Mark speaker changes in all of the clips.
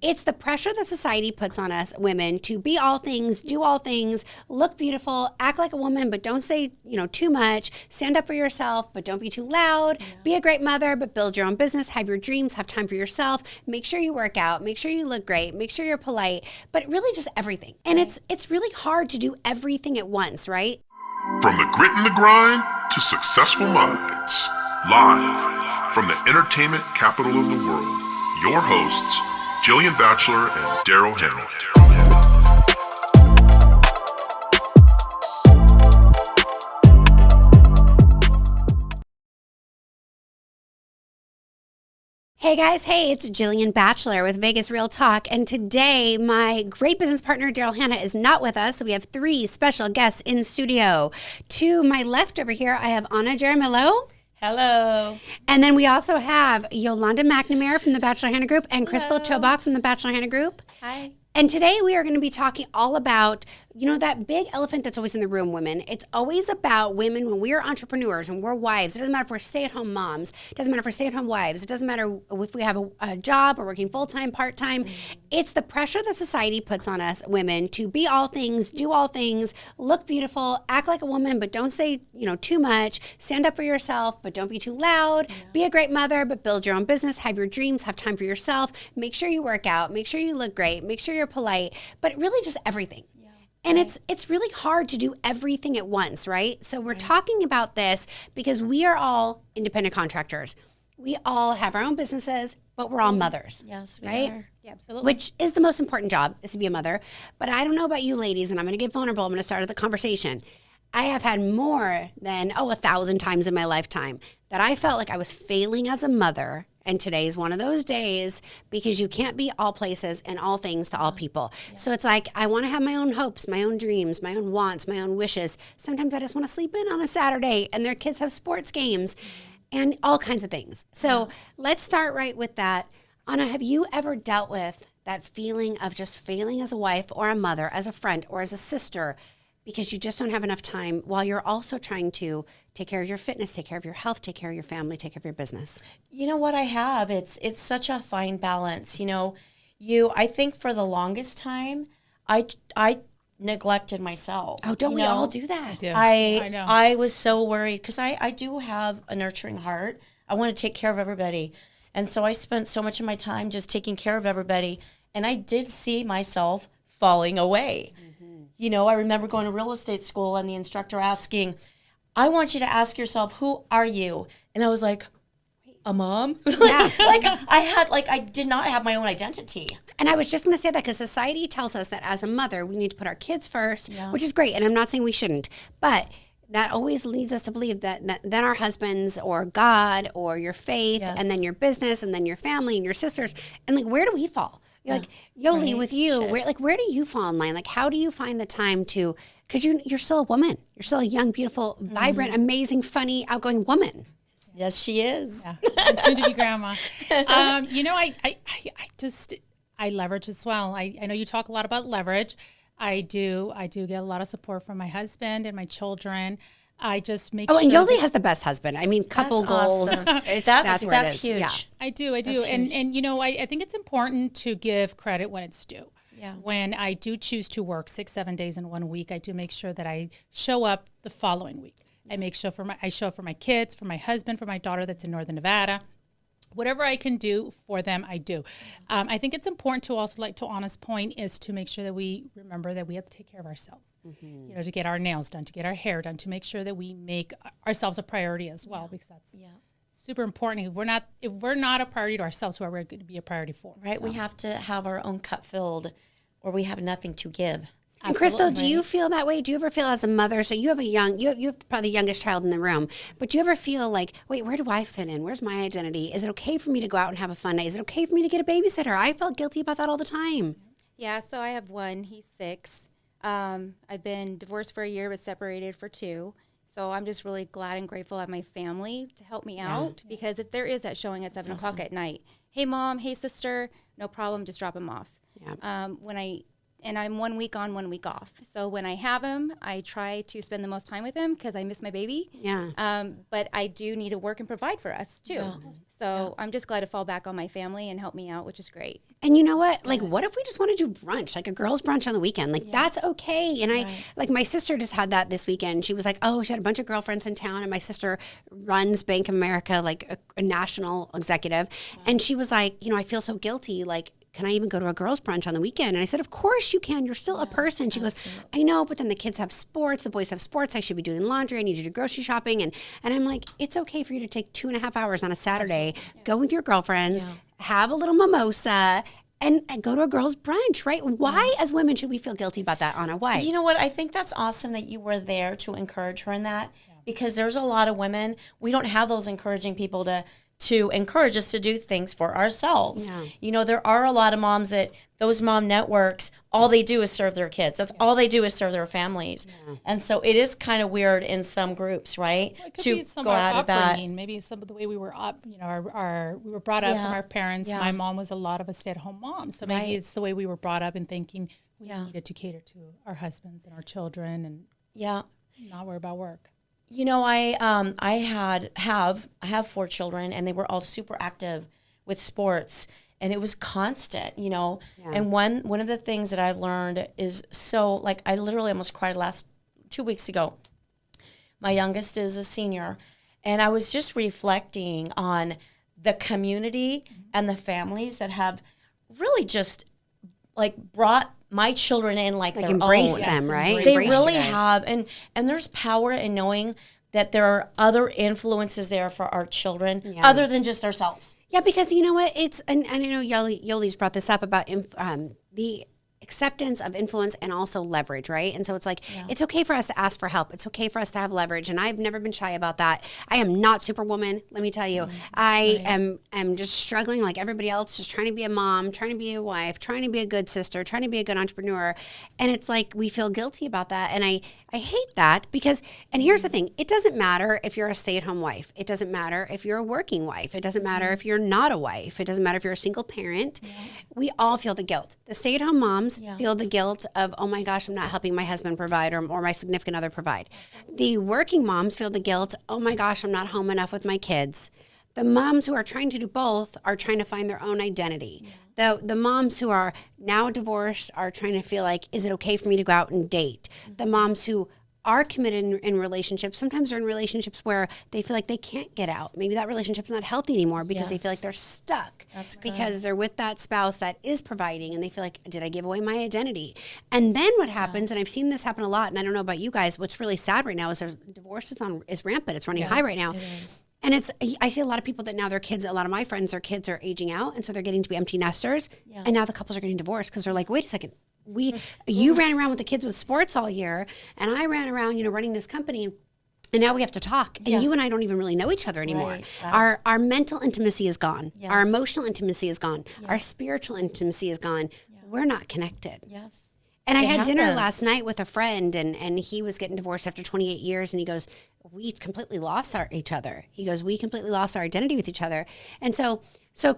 Speaker 1: It's the pressure that society puts on us women to be all things, do all things, look beautiful, act like a woman, but don't say, too much, stand up for yourself, but don't be too loud, be a great mother, but build your own business, have your dreams, have time for yourself, make sure you work out, make sure you look great, make sure you're polite, but really just everything. And it's really hard to do everything at once, right?
Speaker 2: From the grit and the grind to successful minds, live from the entertainment capital of the world, your hosts, Jillian Batchelor and Daryl Hannah.
Speaker 1: Hey guys, it's Jillian Batchelor with Vegas Real Talk, and today my great business partner Daryl Hannah is not with us, so we have three special guests in studio. To my left over here, I have Anna Jaramillo.
Speaker 3: Hello.
Speaker 1: And then we also have Yolie McNamara from the Batchelor Hannah Group and Crystal Chobak from the Batchelor Hannah Group.
Speaker 3: Hi.
Speaker 1: And today we are going to be talking all about, that big elephant that's always in the room, women. It's always about women when we are entrepreneurs and we're wives. It doesn't matter if we're stay-at-home moms. It doesn't matter if we're stay-at-home wives. It doesn't matter if we have a job or working full-time, part-time. It's the pressure that society puts on us women to be all things, do all things, look beautiful, act like a woman, but don't say, too much, stand up for yourself, but don't be too loud, be a great mother, but build your own business, have your dreams, have time for yourself, make sure you work out, make sure you look great, make sure you're polite, but really just everything. And it's really hard to do everything at once, right? So we're talking about this because we are all independent contractors. We all have our own businesses, but we're all mothers.
Speaker 3: Yes, we
Speaker 1: right?
Speaker 3: are.
Speaker 1: Yeah,
Speaker 3: absolutely.
Speaker 1: Which is the most important job, is to be a mother. But I don't know about you ladies, and I'm going to get vulnerable. I'm going to start the conversation. I have had more than, 1,000 times in my lifetime that I felt like I was failing as a mother. And today is one of those days because you can't be all places and all things to all people. Yeah. So it's like, I want to have my own hopes, my own dreams, my own wants, my own wishes. Sometimes I just want to sleep in on a Saturday and their kids have sports games and all kinds of things. So let's start right with that. Anna, have you ever dealt with that feeling of just failing as a wife or a mother, as a friend or as a sister, because you just don't have enough time while you're also trying to take care of your fitness, take care of your health, take care of your family, take care of your business?
Speaker 3: You know what I have? It's such a fine balance. I think for the longest time, I neglected myself.
Speaker 1: Oh, don't we all do that?
Speaker 3: I
Speaker 4: know.
Speaker 3: I was so worried because I do have a nurturing heart. I want to take care of everybody. And so I spent so much of my time just taking care of everybody. And I did see myself falling away. I remember going to real estate school and the instructor asking, I want you to ask yourself, who are you? And I was like, a mom?
Speaker 1: Yeah.
Speaker 3: I did not have my own identity.
Speaker 1: And I was just going to say that because society tells us that as a mother, we need to put our kids first, which is great. And I'm not saying we shouldn't, but that always leads us to believe that then our husbands or God or your faith and then your business and then your family and your sisters. And where do we fall? Like, Yolie, with you, where do you fall in line? Like, how do you find the time to, because you're still a woman. You're still a young, beautiful, vibrant, amazing, funny, outgoing woman.
Speaker 3: Yes, she is.
Speaker 4: Yeah. And soon to be grandma. I leverage as well. I know you talk a lot about leverage. I do get a lot of support from my husband and my children. I just make sure.
Speaker 1: And Yolie has the best husband. I mean, couple
Speaker 3: that's
Speaker 1: goals.
Speaker 3: Awesome.
Speaker 1: That's where it is.
Speaker 3: Huge.
Speaker 1: Yeah.
Speaker 4: I do. And I think it's important to give credit when it's due.
Speaker 3: Yeah.
Speaker 4: When I do choose to work 6-7 days in 1 week, I do make sure that I show up the following week. I show up for my kids, for my husband, for my daughter that's in Northern Nevada. Whatever I can do for them, I do. I think it's important to also, like to Anna's point, is to make sure that we remember that we have to take care of ourselves. To get our nails done, to get our hair done, to make sure that we make ourselves a priority as well, because that's super important. If we're not a priority to ourselves, who are we going to be a priority for?
Speaker 3: Right, we have to have our own cup filled, or we have nothing to give.
Speaker 1: And Crystal, do you feel that way? Do you ever feel as a mother, so you have you have probably the youngest child in the room, but do you ever feel like, wait, where do I fit in? Where's my identity? Is it okay for me to go out and have a fun day? Is it okay for me to get a babysitter? I felt guilty about that all the time.
Speaker 5: Yeah, so I have one. He's 6. I've been divorced for a year, but separated for 2. So I'm just really glad and grateful I have my family to help me out, because if there is that showing at 7 o'clock at night, hey, mom, hey, sister, no problem, just drop him off. Yeah. When I and I'm 1 week on, 1 week off. So when I have him, I try to spend the most time with him because I miss my baby.
Speaker 1: Yeah.
Speaker 5: But I do need to work and provide for us too. Yeah. So I'm just glad to fall back on my family and help me out, which is great.
Speaker 1: And you know what? Like, what if we just want to do brunch, like a girls' brunch on the weekend? Like, that's okay. And like, my sister just had that this weekend. She was like, oh, she had a bunch of girlfriends in town, and my sister runs Bank of America, like a national executive. And she was like, I feel so guilty. Like, can I even go to a girls' brunch on the weekend? And I said, of course you can. You're still a person. She goes, I know, but then the kids have sports. The boys have sports. I should be doing laundry. I need to do grocery shopping. And I'm like, it's okay for you to take 2.5 hours on a Saturday, go with your girlfriends, have a little mimosa, and go to a girls' brunch, right? Why, as women, should we feel guilty about that, Anna? Why?
Speaker 3: You know what? I think that's awesome that you were there to encourage her in that, because there's a lot of women, we don't have those encouraging people to encourage us to do things for ourselves. Yeah. There are a lot of moms that those mom networks, all they do is serve their kids. That's all they do is serve their families. Yeah. And so it is kind of weird in some groups, right?
Speaker 4: Well, it could be some go out of that. Maybe some of the way we were up, we were brought up from our parents. My mom was a lot of a stay-at-home mom. So maybe it's the way we were brought up and thinking we needed to cater to our husbands and our children and not worry about work.
Speaker 3: I have 4 children, and they were all super active with sports, and it was constant, And one of the things that I've learned is I literally almost cried 2 weeks ago. My youngest is a senior, and I was just reflecting on the community and the families that have really just brought my children in like their
Speaker 1: embrace
Speaker 3: own.
Speaker 1: them, right?
Speaker 3: They really have, and there's power in knowing that there are other influences there for our children other than just ourselves.
Speaker 1: Yeah, because you know what? And I know Yolie's brought this up about the acceptance of influence and also leverage, right? And so it's like, it's okay for us to ask for help. It's okay for us to have leverage. And I've never been shy about that. I am not Superwoman, let me tell you. I am just struggling like everybody else, just trying to be a mom, trying to be a wife, trying to be a good sister, trying to be a good entrepreneur. And it's like, we feel guilty about that. And I hate that because, and here's the thing, it doesn't matter if you're a stay-at-home wife. It doesn't matter if you're a working wife. It doesn't matter if you're not a wife. It doesn't matter if you're a single parent. We all feel the guilt. The stay-at-home moms feel the guilt of, oh my gosh, I'm not helping my husband provide or my significant other provide. The working moms feel the guilt, oh my gosh, I'm not home enough with my kids. The moms who are trying to do both are trying to find their own identity. The moms who are now divorced are trying to feel like, is it okay for me to go out and date? The moms who are committed in relationships, sometimes they're in relationships where they feel like they can't get out. Maybe that relationship's not healthy anymore because they feel like they're stuck.
Speaker 3: That's good.
Speaker 1: Because they're with that spouse that is providing and they feel like, did I give away my identity? And then what happens, and I've seen this happen a lot, and I don't know about you guys, what's really sad right now is divorce is rampant. It's running high right now.
Speaker 3: It is.
Speaker 1: And I see a lot of people that now their kids, a lot of my friends, their kids are aging out, and so they're getting to be empty nesters. Yeah. And now the couples are getting divorced because they're like, wait a second, you ran around with the kids with sports all year, and I ran around, running this company, and now we have to talk. And you and I don't even really know each other anymore. Right. Our mental intimacy is gone. Yes. Our emotional intimacy is gone. Yes. Our spiritual intimacy is gone. Yeah. We're not connected.
Speaker 3: Yes.
Speaker 1: And I had dinner last night with a friend, and he was getting divorced after 28 years, and he goes, we completely lost each other. He goes, we completely lost our identity with each other. And so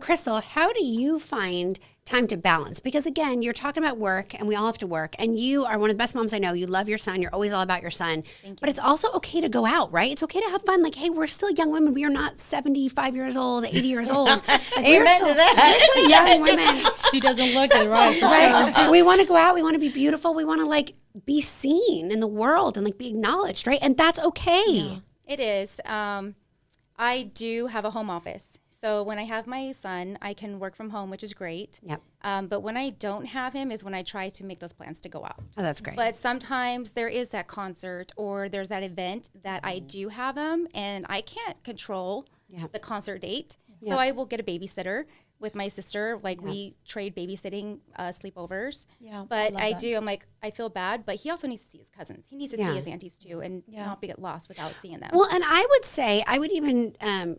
Speaker 1: Crystal, how do you find time to balance? Because again, you're talking about work, and we all have to work, and you are one of the best moms I know. You love your son. You're always all about your son. But it's also okay to go out, right? It's okay to have fun. Like, hey, we're still young women. We are not 75 years old, 80 years old. Like,
Speaker 3: Amen to that.
Speaker 1: We're still young women.
Speaker 4: She doesn't look it right.
Speaker 1: Sure. We want to go out. We want to be beautiful. We want to be seen in the world and be acknowledged, right? And that's okay. Yeah.
Speaker 5: It is. I do have a home office. So when I have my son, I can work from home, which is great.
Speaker 1: Yep.
Speaker 5: But when I don't have him is when I try to make those plans to go out.
Speaker 1: Oh, that's great.
Speaker 5: But sometimes there is that concert or there's that event that I do have him, and I can't control the concert date. So I will get a babysitter with my sister. We trade babysitting sleepovers. Yeah. But I'm like, I feel bad, but he also needs to see his cousins. He needs to see his aunties too, and not get lost without seeing them.
Speaker 1: Well, and I would say, I would even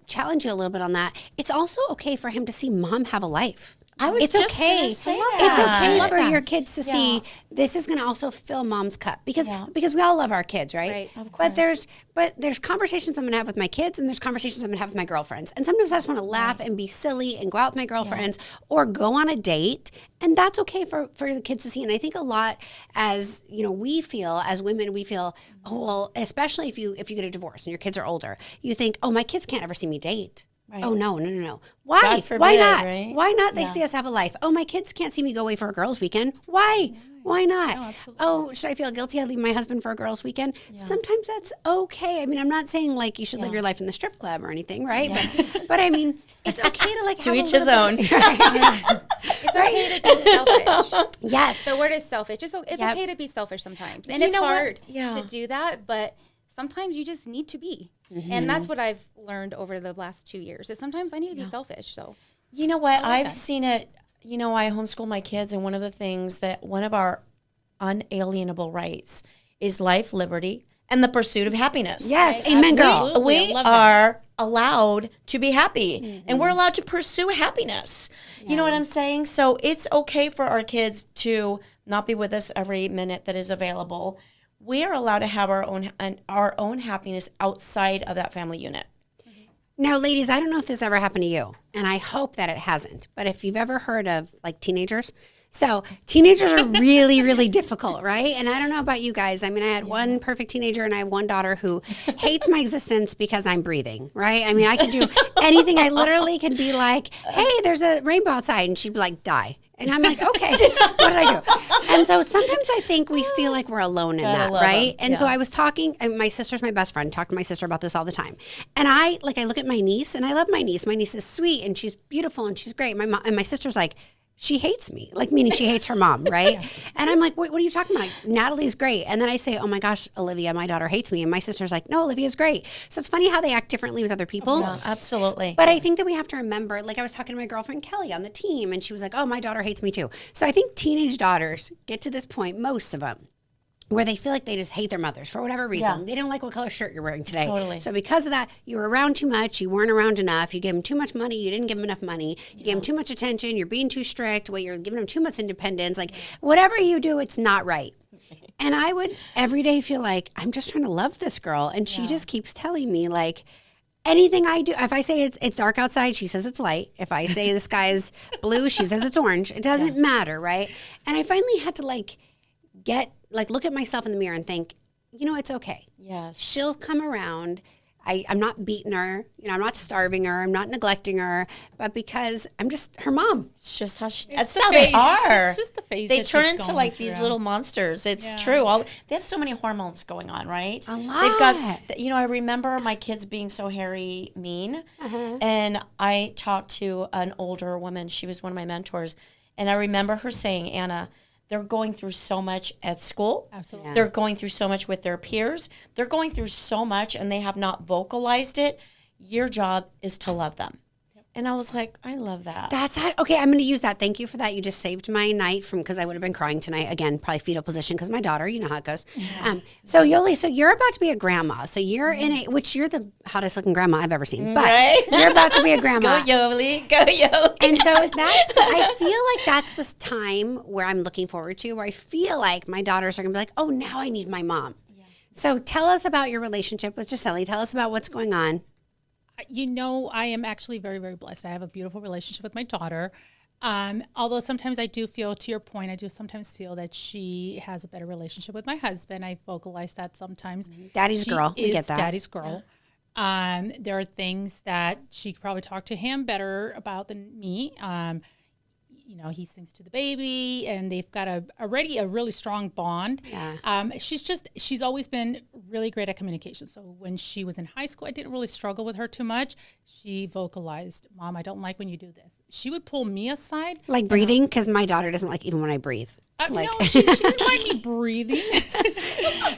Speaker 1: challenge you a little bit on that. It's also okay for him to see mom have a life.
Speaker 3: I was
Speaker 1: it's
Speaker 3: just
Speaker 1: okay.
Speaker 3: gonna say
Speaker 1: It's
Speaker 3: that.
Speaker 1: okay
Speaker 4: love
Speaker 1: for
Speaker 4: that.
Speaker 1: your kids to see this is going to also fill mom's cup because we all love our kids, right?
Speaker 5: Right. Of
Speaker 1: But there's conversations I'm going to have with my kids and there's conversations I'm going to have with my girlfriends. And sometimes I just want to laugh and be silly and go out with my girlfriends or go on a date, and that's okay for the kids to see. And I think a lot as, we feel as women, we feel, oh, well, especially if you get a divorce and your kids are older, you think, oh, my kids can't ever see me date. Right. Oh, no. Why?
Speaker 3: God forbid,
Speaker 1: Why not?
Speaker 3: right?
Speaker 1: Why not? They see us have a life. Oh, my kids can't see me go away for a girls' weekend. Why? Why not?
Speaker 4: No, absolutely.
Speaker 1: Oh, should I feel guilty I leave my husband for a girls' weekend? Sometimes that's okay. I mean, I'm not saying like you should live your life in the strip club or anything, right? But I mean, it's okay to like
Speaker 3: To
Speaker 1: have
Speaker 3: each
Speaker 1: a
Speaker 3: his
Speaker 1: little
Speaker 3: own.
Speaker 1: bit-
Speaker 5: It's okay to be selfish.
Speaker 1: Yes.
Speaker 5: The word is selfish. It's okay to be selfish sometimes. And
Speaker 3: You
Speaker 5: it's
Speaker 3: know what?
Speaker 5: hard
Speaker 3: Yeah.
Speaker 5: to do that, but sometimes you just need to be. And that's what I've learned over the last 2 years, is sometimes I need to be selfish. So
Speaker 3: You know what? I've seen it. I homeschool my kids, and one of our unalienable rights is life, liberty, and the pursuit of happiness.
Speaker 1: Yes. Amen, girl.
Speaker 4: Absolutely. I
Speaker 3: We
Speaker 4: love that.
Speaker 3: are allowed to be happy, and we're allowed to pursue happiness. You know what I'm saying? So it's okay for our kids to not be with us every minute that is available. We are allowed to have our own happiness outside of that family unit.
Speaker 1: Now, ladies, I don't know if this ever happened to you, and I hope that it hasn't. But if you've ever heard of like teenagers, so teenagers are really, really difficult, right? And I don't know about you guys. I mean, I had one perfect teenager, and I have one daughter who hates my existence because I'm breathing, right? I mean, I could do anything. I literally could be like, "Hey, there's a rainbow outside," and she'd be like, "Die." And I'm like, okay, what did I do? And so sometimes I think we feel like we're alone in that,
Speaker 3: love
Speaker 1: right?
Speaker 3: 'em.
Speaker 1: And so I was talking, and my sister's my best friend, talk to my sister about this all the time. And I look at my niece, and I love my niece. My niece is sweet, and she's beautiful, and she's great. My mom, and my sister's like, she hates me, like meaning she hates her mom, right? And I'm like, what are you talking about? Natalie's great. And then I say, oh my gosh, Olivia, my daughter hates me. And my sister's like, no, Olivia's great. So it's funny how they act differently with other people.
Speaker 3: Yeah, absolutely.
Speaker 1: But I think that we have to remember, like I was talking to my girlfriend Kelly on the team, and she was like, oh, my daughter hates me too. So I think teenage daughters get to this point, most of them, where they feel like they just hate their mothers for whatever reason.
Speaker 3: Yeah.
Speaker 1: They don't like what color shirt you're wearing today.
Speaker 3: Totally.
Speaker 1: So because of that, you were around too much, you weren't around enough, you gave them too much money, you didn't give them enough money, you gave them too much attention, you're being too strict, you're giving them too much independence. Like whatever you do, it's not right. And I would every day feel like, I'm just trying to love this girl. And she just keeps telling me like, anything I do, if I say it's dark outside, she says it's light. If I say the sky is blue, she says it's orange. It doesn't matter, right? And I finally had to look at myself in the mirror and think, it's okay.
Speaker 3: Yes.
Speaker 1: She'll come around. I'm not beating her. I'm not starving her. I'm not neglecting her. But because I'm just her mom.
Speaker 3: It's just how
Speaker 4: It's
Speaker 3: that's
Speaker 4: the
Speaker 3: how
Speaker 4: phase.
Speaker 3: they are.
Speaker 4: It's just the phase
Speaker 3: They
Speaker 4: that
Speaker 3: turn
Speaker 4: she's
Speaker 3: into
Speaker 4: going
Speaker 3: like these
Speaker 4: through.
Speaker 3: little monsters. It's
Speaker 4: Yeah.
Speaker 3: true. They have so many hormones going on, right?
Speaker 1: A
Speaker 3: They've got,
Speaker 1: lot.
Speaker 3: I remember my kids being so hairy mean. And I talked to an older woman. She was one of my mentors. And I remember her saying, Anna, they're going through so much at school.
Speaker 4: Absolutely. Yeah.
Speaker 3: They're going through so much with their peers. They're going through so much and they have not vocalized it. Your job is to love them. And I was like, I love that.
Speaker 1: That's how, okay. I'm going to use that. Thank you for that. You just saved my night because I would have been crying tonight again, probably fetal position because my daughter. You know how it goes. So Yolie, so you're about to be a grandma. So you're which you're the hottest looking grandma I've ever seen. But
Speaker 3: Right?
Speaker 1: you're about to be a grandma.
Speaker 3: Go Yolie, go Yolie.
Speaker 1: And so I feel like that's this time where I'm looking forward to, where I feel like my daughters are going to be like, oh, now I need my mom. Yeah. So tell us about your relationship with Gisele. Tell us about what's going on.
Speaker 4: I am actually very, very blessed. I have a beautiful relationship with my daughter. Although sometimes I do feel, to your point, I do sometimes feel that she has a better relationship with my husband. I vocalize that sometimes.
Speaker 1: Daddy's
Speaker 4: She
Speaker 1: girl. We
Speaker 4: is
Speaker 1: get that.
Speaker 4: Daddy's girl. There are things that she could probably talk to him better about than me. He sings to the baby, and they've got already a really strong bond.
Speaker 1: Yeah.
Speaker 4: She's always been really great at communication. So when she was in high school, I didn't really struggle with her too much. She vocalized, Mom, I don't like when you do this. She would pull me aside.
Speaker 1: Like breathing, because my daughter doesn't like even when I breathe.
Speaker 4: No, she didn't mind me breathing.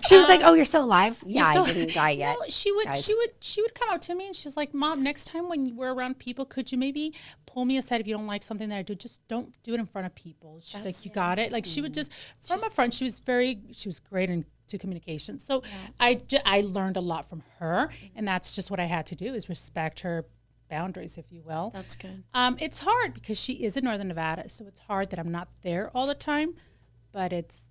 Speaker 1: She was like, "Oh, you're still alive." Yeah,
Speaker 4: so-
Speaker 1: I didn't die yet.
Speaker 4: No, she would
Speaker 1: guys.
Speaker 4: she would come up to me and she's like, Mom, next time when we're around people, could you maybe pull me aside if you don't like something that I do? Just don't do it in front of people. She's like, you got it. Like she would just from a front. She was great into communication. So I learned a lot from her, and that's just what I had to do is respect her boundaries, if you will.
Speaker 3: That's good.
Speaker 4: It's hard because she is in Northern Nevada, so it's hard that I'm not there all the time, but it's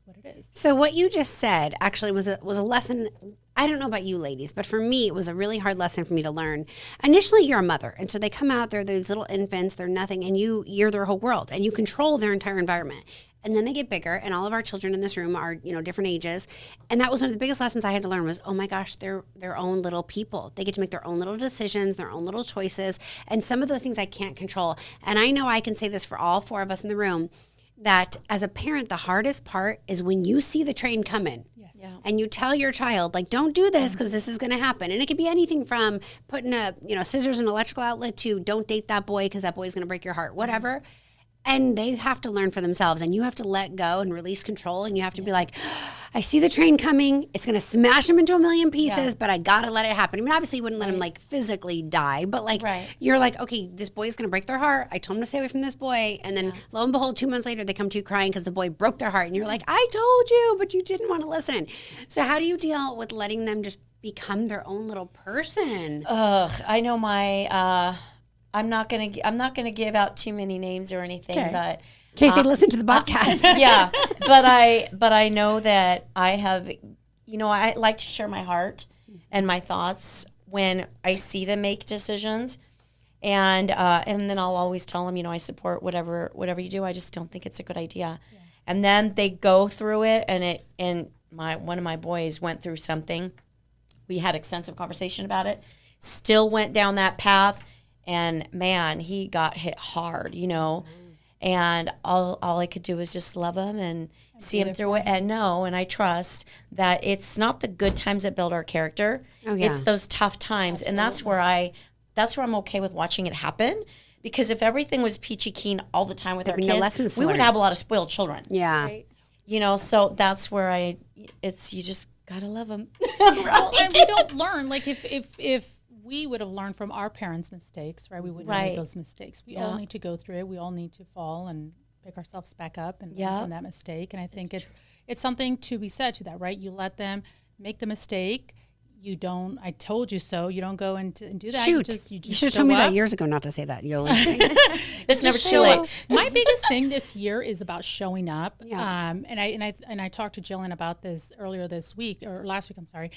Speaker 4: what it is.
Speaker 1: So what you just said actually was a lesson. I don't know about you ladies, but for me, it was a really hard lesson for me to learn. Initially, you're a mother, and so they come out, they're these little infants, they're nothing, and you're their whole world, and you control their entire environment. And then they get bigger, and all of our children in this room are, different ages. And that was one of the biggest lessons I had to learn was, oh my gosh, they're their own little people. They get to make their own little decisions, their own little choices, and some of those things I can't control. And I know I can say this for all four of us in the room, that as a parent, the hardest part is when you see the train coming.
Speaker 4: Yes.
Speaker 3: Yeah.
Speaker 1: And you tell your child, like, don't do this because this is going to happen. And it could be anything from putting scissors in an electrical outlet to don't date that boy because that boy's going to break your heart, whatever. And they have to learn for themselves, and you have to let go and release control, and you have to be like, I see the train coming. It's going to smash him into a million pieces, but I got to let it happen. I mean, obviously you wouldn't let him like physically die, but like you're like, okay, this boy's going to break their heart. I told him to stay away from this boy. And then lo and behold, 2 months later, they come to you crying because the boy broke their heart. And you're like, I told you, but you didn't want to listen. So how do you deal with letting them just become their own little person?
Speaker 3: I know I'm not gonna give out too many names or anything, but
Speaker 1: in case they listen to the podcast.
Speaker 3: yeah. But I know that I have, I like to share my heart and my thoughts when I see them make decisions, and then I'll always tell them, I support whatever you do. I just don't think it's a good idea. Yeah. And then they go through it, and one of my boys went through something. We had extensive conversation about it. Still went down that path. And man, he got hit hard, and all I could do was just love him and see him through it and know, and I trust that it's not the good times that build our character. Oh, yeah. It's those tough times. Absolutely. And that's where I'm okay with watching it happen, because if everything was peachy keen all the time with our kids, we would have a lot of spoiled children.
Speaker 1: Yeah. Right?
Speaker 3: So that's where you just gotta love them.
Speaker 4: And we don't learn, like if we would have learned from our parents' mistakes, right? We wouldn't make those mistakes. We all need to go through it. We all need to fall and pick ourselves back up and learn from that mistake. And I think it's something to be said to that, right? You let them make the mistake. You don't, I told you so. You don't go and do that.
Speaker 1: Shoot. You should have told me that years ago not to say that, Yolie.
Speaker 3: It's never too late.
Speaker 4: My biggest thing this year is about showing up.
Speaker 1: Yeah.
Speaker 4: And I talked to Jillian about this earlier this week, or last week, I'm sorry.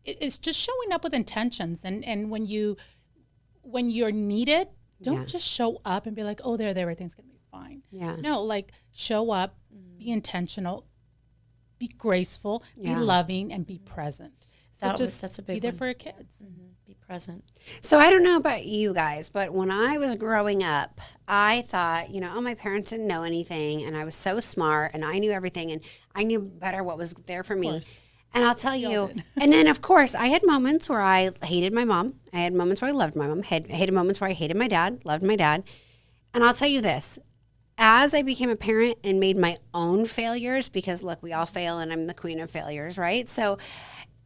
Speaker 4: It's just showing up with intentions, and when you're needed, don't just show up and be like, oh, everything's gonna be fine. Yeah. No, like show up, be intentional, be graceful, be loving, and be present. So that's a big one. Be there for your kids.
Speaker 3: Mm-hmm. Be present.
Speaker 1: So I don't know about you guys, but when I was growing up, I thought, my parents didn't know anything, and I was so smart, and I knew everything, and I knew better what was there for me. And I'll tell you, and then of course, I had moments where I hated my mom. I had moments where I loved my mom. Hated moments where I hated my dad, loved my dad. And I'll tell you this, as I became a parent and made my own failures, because look, we all fail and I'm the queen of failures, right? So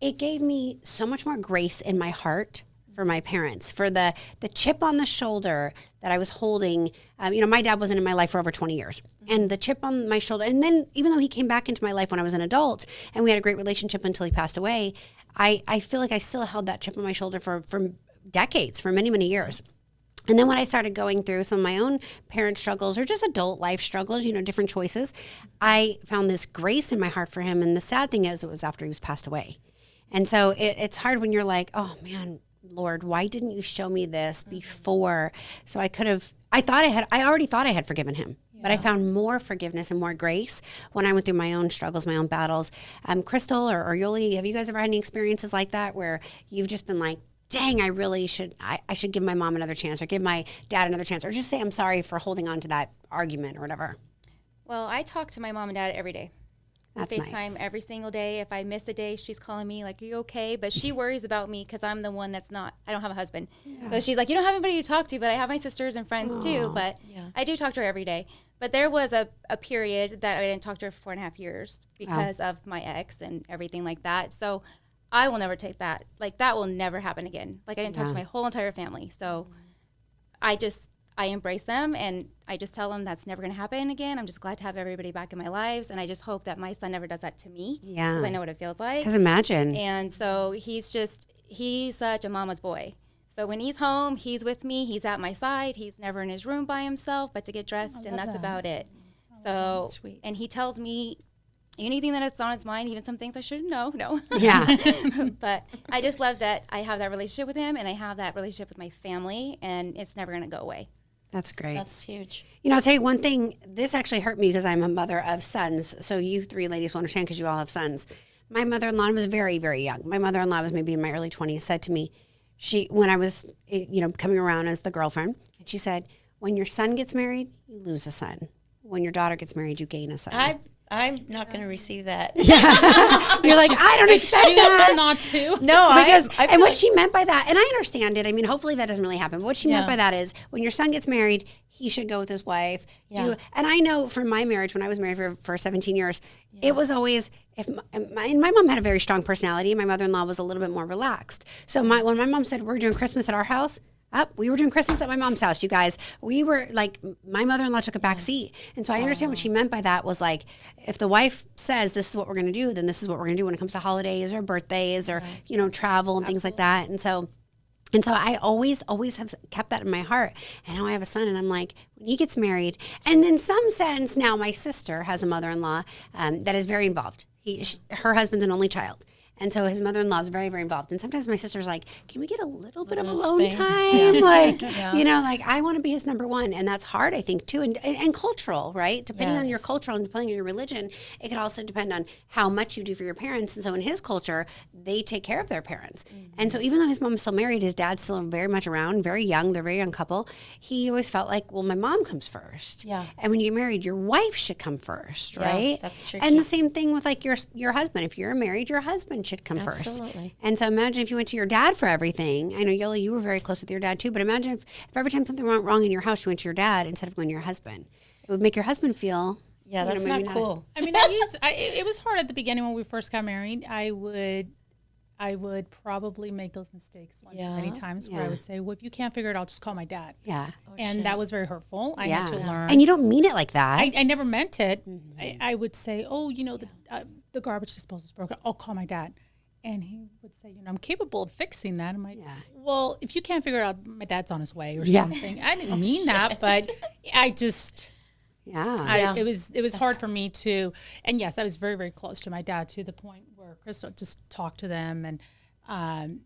Speaker 1: it gave me so much more grace in my heart for my parents, for the chip on the shoulder that I was holding. My dad wasn't in my life for over 20 years. And the chip on my shoulder, and then even though he came back into my life when I was an adult and we had a great relationship until he passed away, I feel like I still held that chip on my shoulder for decades, for many, many years. And then when I started going through some of my own parent struggles or just adult life struggles, different choices, I found this grace in my heart for him. And the sad thing is, it was after he was passed away. And so it's hard when you're like, oh man, Lord, why didn't you show me this before? So I already thought I had forgiven him, but I found more forgiveness and more grace when I went through my own struggles, my own battles. Crystal or Yolie, have you guys ever had any experiences like that where you've just been like, dang, I should give my mom another chance or give my dad another chance or just say I'm sorry for holding on to that argument or whatever?
Speaker 5: Well, I talk to my mom and dad every day.
Speaker 1: That's
Speaker 5: FaceTime
Speaker 1: nice.
Speaker 5: Every single day. If I miss a day, she's calling me like, are you okay? But she worries about me because I'm the one I don't have a husband. Yeah. So she's like, you don't have anybody to talk to, but I have my sisters and friends too. But I do talk to her every day. But there was a period that I didn't talk to her for 4.5 years because of my ex and everything like that. So I will never take that. Like that will never happen again. Like I didn't talk to my whole entire family. So I embrace them and I just tell them that's never going to happen again. I'm just glad to have everybody back in my lives. And I just hope that my son never does that to me. Yeah. Because I know what it feels like.
Speaker 1: Because imagine.
Speaker 5: And so he's such a mama's boy. So when he's home, he's with me. He's at my side. He's never in his room by himself, but to get dressed, and that's about it. So,
Speaker 3: Sweet.
Speaker 5: and he tells me anything that's on his mind, even some things I shouldn't know. No.
Speaker 1: Yeah.
Speaker 5: But I just love that I have that relationship with him, and I have that relationship with my family, and it's never going to go away.
Speaker 1: That's great.
Speaker 3: That's huge.
Speaker 1: You know, I'll tell you one thing. This actually hurt me because I'm a mother of sons. So you three ladies will understand because you all have sons. My mother-in-law was very, very young. My mother-in-law was maybe in my early 20s, said to me, when I was, coming around as the girlfriend, she said, when your son gets married, you lose a son. When your daughter gets married, you gain a son.
Speaker 3: I'm not going to receive that.
Speaker 1: You're like, I don't accept that.
Speaker 4: Not to.
Speaker 3: No,
Speaker 1: And what she meant by that, and I understand it. I mean, hopefully that doesn't really happen. But what she meant by that is when your son gets married, he should go with his wife.
Speaker 3: Yeah.
Speaker 1: And I know from my marriage, when I was married for 17 years, it was always, my mom had a very strong personality. My mother-in-law was a little bit more relaxed. So when my mom said, we're doing Christmas at our house, we were doing Christmas at my mom's house, you guys. We were like, my mother-in-law took a back seat. And so I understand what she meant by that was like, if the wife says this is what we're going to do, then this is what we're going to do when it comes to holidays or birthdays or, travel and things like that. And so I always have kept that in my heart. And now I have a son and I'm like, when he gets married, and in some sense, now my sister has a mother-in-law that is very involved. Her husband's an only child. And so his mother-in-law is very, very involved. And sometimes my sister's like, can we get a little bit of alone
Speaker 3: space.
Speaker 1: time?
Speaker 3: Yeah.
Speaker 1: Like, like I want to be his number one. And that's hard, I think, too. And cultural, right? Depending on your culture and depending on your religion, it could also depend on how much you do for your parents. And so in his culture, they take care of their parents. Mm-hmm. And so even though his mom's still married, his dad's still very much around, very young. They're a very young couple. He always felt like, well, my mom comes first.
Speaker 3: Yeah.
Speaker 1: And when you get married, your wife should come first, right?
Speaker 3: That's tricky.
Speaker 1: And the same thing with like your husband. If you're married, your husband should come first.
Speaker 3: Absolutely.
Speaker 1: And so imagine if you went to your dad for everything. I know, Yolie, you were very close with your dad too, but imagine if every time something went wrong in your house, you went to your dad instead of going to your husband. It would make your husband feel...
Speaker 3: Yeah, that's not cool.
Speaker 4: I mean, it was hard at the beginning when we first got married. I would probably make those mistakes too many times where I would say, well, if you can't figure it out, just call my dad.
Speaker 1: Yeah.
Speaker 4: And that was very hurtful. I had to learn.
Speaker 1: And you don't mean it like that.
Speaker 4: I never meant it. Mm-hmm. I would say, oh, the garbage disposal is broken. I'll call my dad. And he would say, I'm capable of fixing that. I'm like, well, if you can't figure it out, my dad's on his way or something. I didn't mean that, but I just... It was hard for me to, and yes, I was very, very close to my dad to the point where Crystal just talked to them. And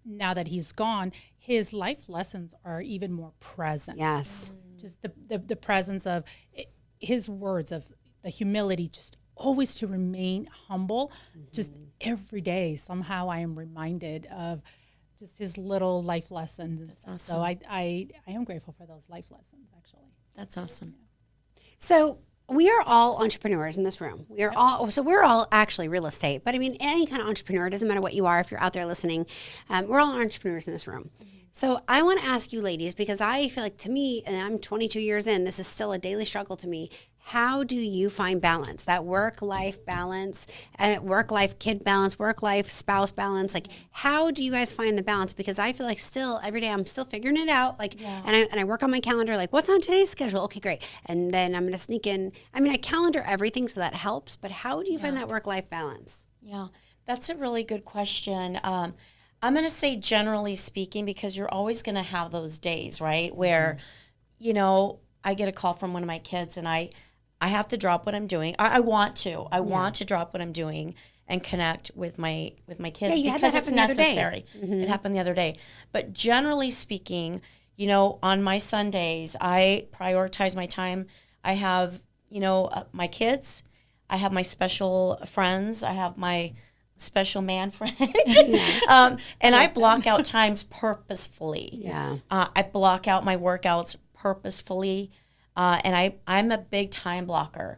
Speaker 4: now that he's gone, his life lessons are even more present.
Speaker 1: Yes.
Speaker 4: Just the presence of his words of the humility, just always to remain humble. Just every day, somehow I am reminded of just his little life lessons. And stuff.
Speaker 3: Awesome.
Speaker 4: So I am grateful for those life lessons, actually.
Speaker 3: That's awesome.
Speaker 1: So we are all entrepreneurs in this room. We're all actually real estate, but I mean, any kind of entrepreneur, it doesn't matter what you are, if you're out there listening, we're all entrepreneurs in this room. So I want to ask you ladies, because I feel like to me, and I'm 22 years in, this is still a daily struggle to me. How do you find balance, that work-life balance, work-life kid balance, work-life spouse balance? Like, how do you guys find the balance? Because I feel like still every day I'm still figuring it out. Like, and I work on my calendar. Like, what's on today's schedule? Okay, great. And then I'm going to sneak in. I mean, I calendar everything, so that helps. But how do you find that work-life balance?
Speaker 3: Yeah, that's a really good question. I'm going to say generally speaking, because you're always going to have those days, right, where, I get a call from one of my kids and I have to drop what I'm doing. I want to. I want to drop what I'm doing and connect with my kids because it's necessary. It happened the other day. But generally speaking, on my Sundays, I prioritize my time. I have, my kids. I have my special friends. I have my special man friend. And I block out times purposefully.
Speaker 1: Yeah.
Speaker 3: I block out my workouts purposefully. And I'm a big time blocker.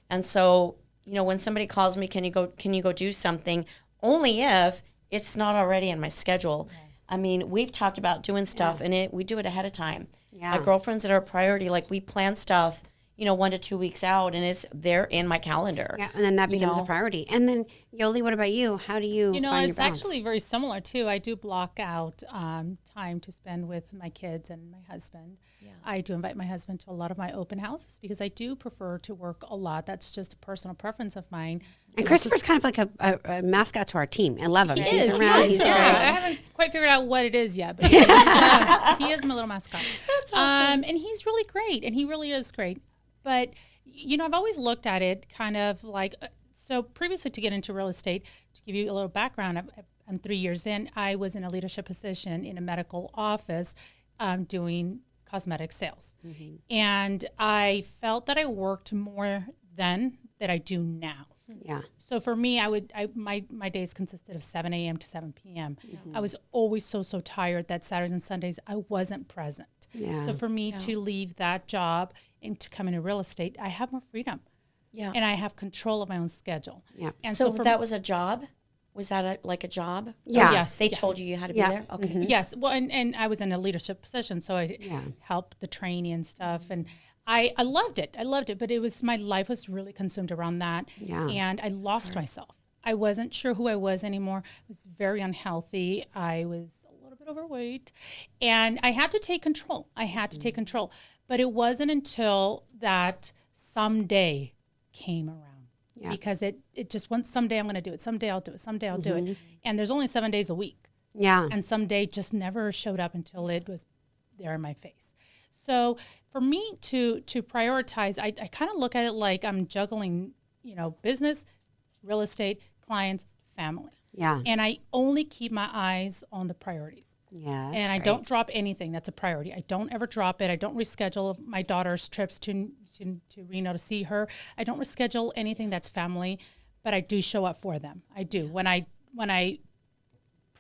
Speaker 3: And so, when somebody calls me, can you go do something? Only if it's not already in my schedule. Yes. I mean, we've talked about doing stuff and we do it ahead of time. Yeah. My girlfriends that are a priority, like we plan stuff 1 to 2 weeks out, and it's there in my calendar.
Speaker 1: Yeah, and then that becomes a priority. And then, Yolie, what about you? How do you find your
Speaker 4: it's
Speaker 1: balance?
Speaker 4: actually very similar, too. I do block out time to spend with my kids and my husband. Yeah. I do invite my husband to a lot of my open houses because I do prefer to work a lot. That's just a personal preference of mine.
Speaker 1: And Christopher's kind of like a mascot to our team. I love him. He's
Speaker 4: is.
Speaker 1: around. He's
Speaker 4: I
Speaker 1: great.
Speaker 4: haven't quite figured out what it is yet, but he is my little mascot.
Speaker 3: That's awesome.
Speaker 4: And he's really great, and he really is great. But, I've always looked at it kind of like, so previously to get into real estate, to give you a little background, I'm 3 years in, I was in a leadership position in a medical office doing cosmetic sales. Mm-hmm. And I felt that I worked more then than I do now.
Speaker 1: Yeah.
Speaker 4: So for me, my days consisted of 7 a.m. to 7 p.m. Mm-hmm. I was always so tired that Saturdays and Sundays I wasn't present.
Speaker 1: Yeah.
Speaker 4: So for me to leave that job and to come into real estate, I have more freedom. Yeah. And I have control of my own schedule.
Speaker 1: Yeah.
Speaker 3: And so that was a job? Was that like a job?
Speaker 1: Yeah.
Speaker 4: Oh, yes.
Speaker 3: They told you had to be there? Okay.
Speaker 4: Mm-hmm. Yes. Well, and I was in a leadership position, so I helped the training and stuff. And I loved it. But my life was really consumed around that. Yeah. And I lost myself. I wasn't sure who I was anymore. I was very unhealthy. I was a little bit overweight. And I had to take control. But it wasn't until that someday came around. Yeah. Because it just someday I'm going to do it. Someday I'll do it. Someday I'll do it. And there's only 7 days a week.
Speaker 1: Yeah.
Speaker 4: And someday just never showed up until it was there in my face. So for me to prioritize, I kind of look at it like I'm juggling, business, real estate, clients, family.
Speaker 1: Yeah.
Speaker 4: And I only keep my eyes on the priorities.
Speaker 1: Yeah.
Speaker 4: And I don't drop anything. That's a priority. I don't ever drop it. I don't reschedule my daughter's trips to Reno to see her. I don't reschedule anything that's family, but I do show up for them. I do. When I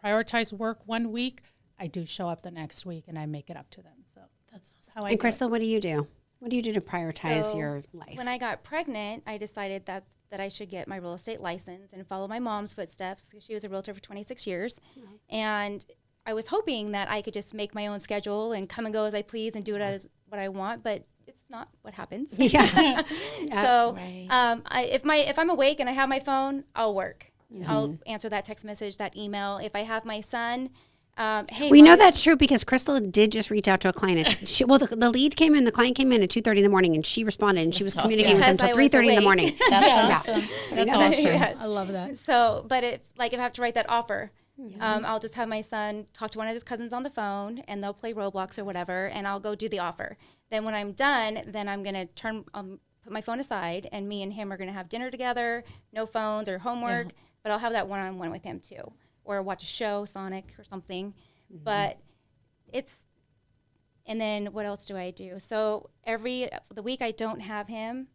Speaker 4: prioritize work one week, I do show up the next week and I make it up to them. So that's how I do.
Speaker 1: And Crystal, what do you do? What do you do to prioritize your life?
Speaker 5: When I got pregnant, I decided that I should get my real estate license and follow my mom's footsteps. She was a realtor for 26 years. Mm-hmm. And I was hoping that I could just make my own schedule and come and go as I please and do it as what I want, but it's not what happens. Yeah. So if I'm awake and I have my phone, I'll work. Mm-hmm. I'll answer that text message, that email. If I have my son, hey,
Speaker 1: we know that's true because Crystal did just reach out to a client. The lead came in, the client came in at 2:30 in the morning, and she responded, and she was communicating with them until 3:30 in the morning.
Speaker 3: That's awesome.
Speaker 1: So that's awesome.
Speaker 5: Yes.
Speaker 4: I love that.
Speaker 5: So, but if I have to write that offer, I'll just have my son talk to one of his cousins on the phone, and they'll play Roblox or whatever, and I'll go do the offer. Then when I'm done, then I'm going to put my phone aside, and me and him are going to have dinner together, no phones or homework, but I'll have that one-on-one with him too, or watch a show, Sonic or something. Mm-hmm. But and then what else do I do? So the week I don't have him,